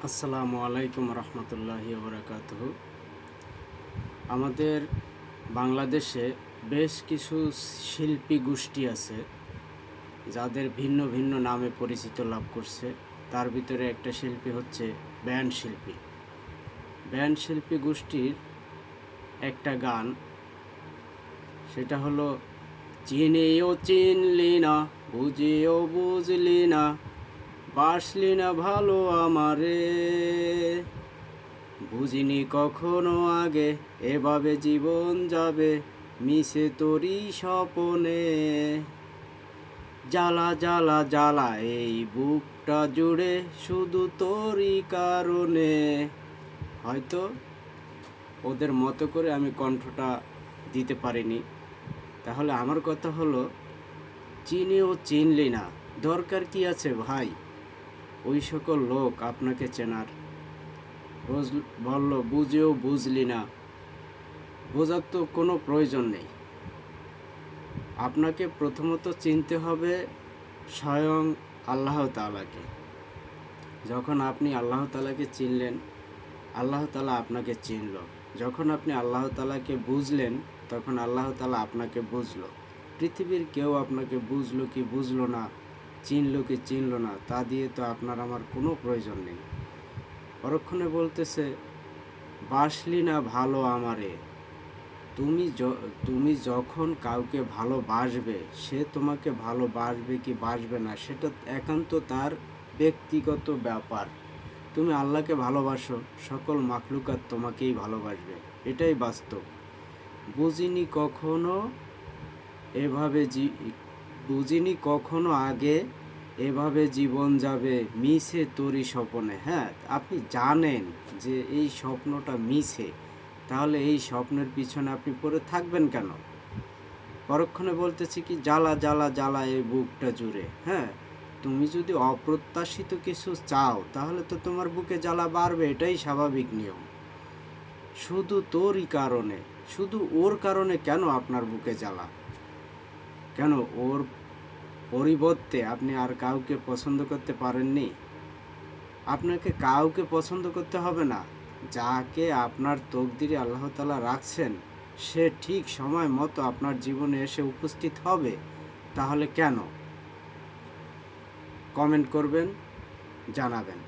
আসসালামু আলাইকুম রহমতুল্লাহি বারাকাতুহু। আমাদের বাংলাদেশে বেশ কিছু শিল্পী গোষ্ঠী আছে যাদের ভিন্ন ভিন্ন নামে পরিচিত লাভ করছে। তার ভিতরে একটা শিল্পী হচ্ছে ব্যান্ড শিল্পী। ব্যান্ড শিল্পী গোষ্ঠীর একটা গান, সেটা হলো চিনেও চিনলি না, বুঝেও বুঝলি না, বাসলি না ভালো আমারে, বুঝিনি কখনো আগে এভাবে জীবন যাবে মিশে তোরই স্বপনে, জ্বালা জ্বালা জ্বালা এই বুকটা জুড়ে শুধু তোরই কারণে। হয়তো ওদের মতো করে আমি কণ্ঠটা দিতে পারিনি। তাহলে আমার কথা হলো, চিনেও চিনলি না, দরকার কি আছে ভাই ওই সকল লোক আপনাকে চেনার? বলল বুঝেও বুঝলি না, বোঝার তো কোনো প্রয়োজন নেই। আপনাকে প্রথমত চিনতে হবে স্বয়ং আল্লাহ তাআলাকে। যখন আপনি আল্লাহ তাআলাকে চিনলেন, আল্লাহ তাআলা আপনাকে চিনল। যখন আপনি আল্লাহ তাআলাকে বুঝলেন, তখন আল্লাহ তাআলা আপনাকে বুঝলো। পৃথিবীর কেউ আপনাকে বুঝলো কি বুঝলো না, চিনলো কি চিনলো না, তা দিয়ে তো আপনার আমার কোনো প্রয়োজন নেই। পরক্ষণে বলতেছে, বাসলি না ভালো আমারে। তুমি যখন কাউকে ভালোবাসবে, সে তোমাকে ভালোবাসবে কি বাসবে না সেটা একান্ত তার ব্যক্তিগত ব্যাপার। তুমি আল্লাহকে ভালোবাসো, সকল মাখলুকাত তোমাকেই ভালোবাসবে, এটাই বাস্তব। বুঝিনি কখনো এভাবে বুঝিনি কখনো আগে এভাবে জীবন যাবে মিছে তোরই স্বপনে। হ্যাঁ, আপনি জানেন যে এই স্বপ্নটা মিছে, তাহলে এই স্বপ্নের পিছনে আপনি পড়ে থাকবেন কেন? পরক্ষণে বলতেছি কি, জ্বালা জ্বালা জ্বালা এই বুকটা জুড়ে। হ্যাঁ, তুমি যদি অপ্রত্যাশিত কিছু চাও তাহলে তো তোমার বুকে জ্বালা বাড়বে, এটাই স্বাভাবিক নিয়ম। শুধু তোরই কারণে, শুধু ওর কারণে কেন আপনার বুকে জ্বালা? কেন ওর পরিবর্তে আপনি আর কাউকে পছন্দ করতে পারেননি? আপনাকে কাউকে পছন্দ করতে হবে না। যাকে আপনার তকদিরে আল্লাহ তাআলা রাখছেন, সে ঠিক সময় মতো আপনার জীবনে এসে উপস্থিত হবে। তাহলে কেন? কমেন্ট করবেন, জানাবেন।